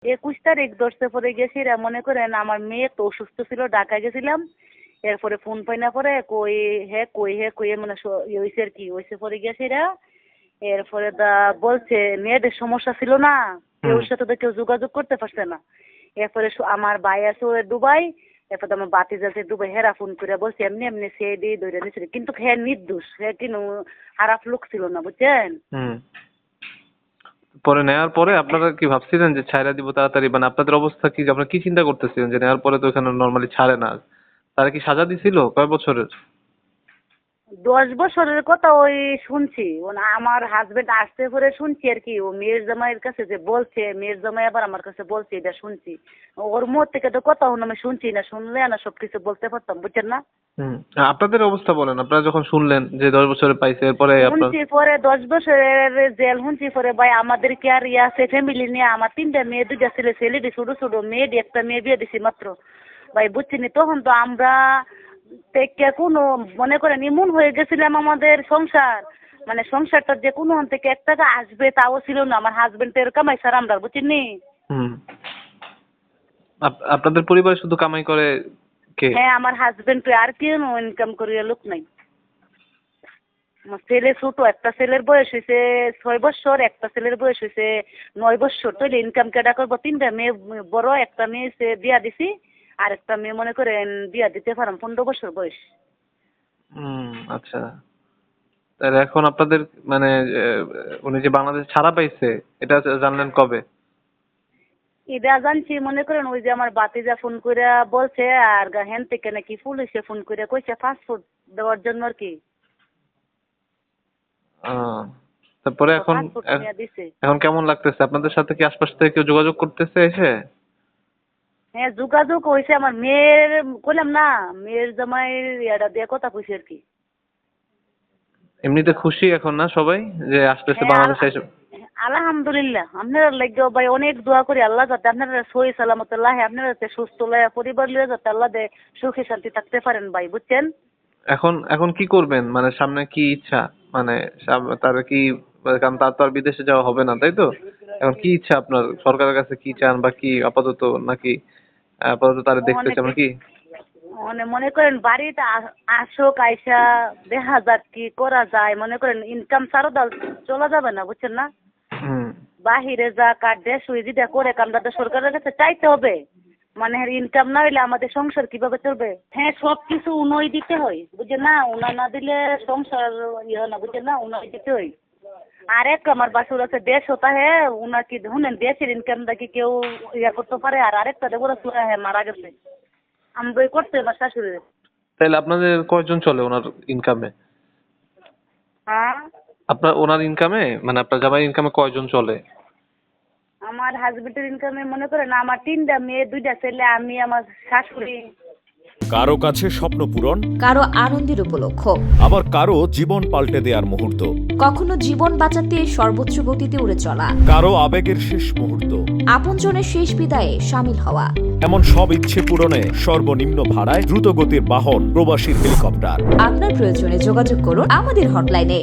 21 তারিখ ধরছে, পরে গেছি মনে করেন আমার মেয়ে তো অসুস্থ ছিল, ঢাকায় গেছিলাম। এরপরে ফোন পাই না, পরে কই মানে হয়েছে আর কি হয়েছে, পরে গেছি এরপরে বলছে মেয়েদের সমস্যা ছিল না, কেউ সাথে তো কেউ যোগাযোগ করতে পারছে না। এরপরে আমার ভাই আছে ওই দুবাই, এরপরে আমার বাতিজা আছে দুবাই, হেরা ফোন করে বলছে এমনি এমনি সে দিয়ে ধরে নিয়েছিল, কিন্তু হ্যাঁ নির্দোষ, হ্যাঁ কিন্তু খারাপ লোক ছিল না, বুঝছেন। পরে নেওয়ার পরে আপনারা কি ভাবছিলেন যে ছাইরা দিব তাড়াতাড়ি, মানে আপনাদের অবস্থা কি, আপনারা কি চিন্তা করতেছিলেন যে নেওয়ার পরে তো এখানে নরমালি ছাড়ে না? তারা কি সাজা দিছিল কয় বছরের? 10 বছরের কথা ওই শুনছি, আমার হাজবেন্ড আসতে পরে শুনছি আর কি, ও মেয়ের জামাইয়ের কাছে যে বলছে, মেয়ের জামাই আবার আমার কাছে বলছে, এটা শুনছি। ওর মুখ থেকে তো কথা আমি শুনছি না, শুনলে না সবকিছু বলতে পারতাম, বুঝছেন না। আপনাদের অবস্থা বলেন, আপনারা যখন শুনলেন যে 10 বছরে পাইছে, এরপরে শুনছি পরে 10 বছরের জেল শুনছি, পরে ভাই আমাদের কি আর আছে ফ্যামিলি নিয়ে, আমার 3টা মেয়ে 2টা ছেলে, ছেলেটি ছোট ছোট, মেয়েটি একটা মেয়ে বিয়ে দিছি মাত্র ভাই, বুঝছিনি। তখন তো আমরা কোনো মনে করেন ইমন হয়ে গেছিলাম, আমাদের সংসার মানে সংসারটা যে কোনো থেকে 1 টাকা আসবে তাও ছিল না, আমার হাজবেন্ডের কামাই ছাড়া আমরা, বুঝছিনি। আপনাদের পরিবারে শুধু কামাই করে কে? হ্যাঁ আমার হাজবেন্ড, আর কেউ ইনকাম করিয়া লোক নাই। আমার ছেলে ছোট, একটা ছেলের বয়স হয়েছে 6 বছর, একটা ছেলের বয়স হয়েছে 9 বছর। তাহলে ইনকাম কেডা করবো? 3টা মেয়ে বড়, একটা মেয়ে সে বিয়া দিছি, আর একটা মেয়ে মনে করেন বিয়া দিতে পারাম 15 বছর বয়স। আচ্ছা, তাহলে এখন আপনাদের মানে উনি যে বাংলাদেশ ছাড়া পাইছে এটা জানলেন কবে? এটা জানছি মনে করেন ওই যে আমার বাতিজা ফোন করে বলছে, আর হেন থেকে নাকি পুলিশে ফোন করে কইছে পাসপোর্ট দেওয়ার জন্য আর কি। তারপরে এখন এখন কেমন লাগতেছে? আপনাদের সাথে কি আশপাশ থেকে কেউ যোগাযোগ করতেছে এসে? হ্যাঁ যোগাযোগ হয়েছে, আমার মেয়ের কইলাম না, মেয়ের জামাইয়ের ইয়াটা দিয়ে কথা কইছে আর কি। এমনিতে খুশি এখন না সবাই যে আসতেছে বাংলাদেশে এসে? আলহামদুলিল্লাহ, আপনারা লাগে ভাই অনেক দোয়া করি, আল্লাহ যাতে আপনারা সহি সালামত লাহে, আপনারা যাতে সুস্থ লাহে, পরিবার লিয়ে যাতে আল্লাহ দে সুখে শান্তি থাকতে পারেন ভাই, বুঝছেন। এখন এখন কি করবেন, মানে সামনে কি ইচ্ছা, মানে তার কি, কারণ তার তো আর বিদেশে যাওয়া হবে না, তাই তো? এখন কি ইচ্ছা আপনার, সরকারের কাছে কি চান বা কি আপাতত, নাকি আপাতত তারা দেখতে চান কি? মানে মনে করেন বাড়িতে আসুক, আইসা দেখা যাক কি করা যায়, মনে করেন ইনকাম ছাড়া দাও চলা যাবে না, বুঝছেন না। বাহিরে যা কার দেশ ওই যেটা করে কামটা তো সরকারের কাছে চাইতে হবে, মানে ইনকাম না হইলে আমাদের সংসার কিভাবে চলবে। হ্যাঁ সবকিছু উনই দিতে হয়, বুঝছেন না, উনা না দিলে সংসার ইয়ে হয় না, বুঝছেন না, উনই দিতে হয়। আর এক আমার বাসুর আছে দেশ হতা হ্যাঁ, উনা কি শুনেন দেশের ইনকামটা কি কেউ ইয়া করতে পারে, আর আরেকটা দেখো সুরা হ্যাঁ মারা গেছে, আমরাই করতে আমার শাশুড়ি। তাহলে আপনাদের কয়জন চলে ওনার ইনকামে? হ্যাঁ আপনার ওনার ইনকামে, মানে আপনার জামাই ইনকামে কয়জন চলে? আমার হাজবেন্ডের ইনকামে মনে করেন আমার 3টা মেয়ে 2টা ছেলে, আমি আমার শাশুড়ি। কারো কাছে স্বপ্ন পূরণ, কারো আনন্দের উপলক্ষ, আবার কারো জীবন পাল্টে দেওয়ার মুহূর্ত, কখনো জীবন বাঁচাতে সর্বোচ্চ গতিতে উড়ে চলা, কারো আবেগের শেষ মুহূর্ত, আপনজনের শেষ বিদায়ে শামিল হওয়া, এমন সব ইচ্ছে পূরণে সর্বনিম্ন ভাড়ায় দ্রুতগতির বাহন প্রবাসীর হেলিকপ্টার। আপনার প্রয়োজনে যোগাযোগ করুন আমাদের হটলাইনে।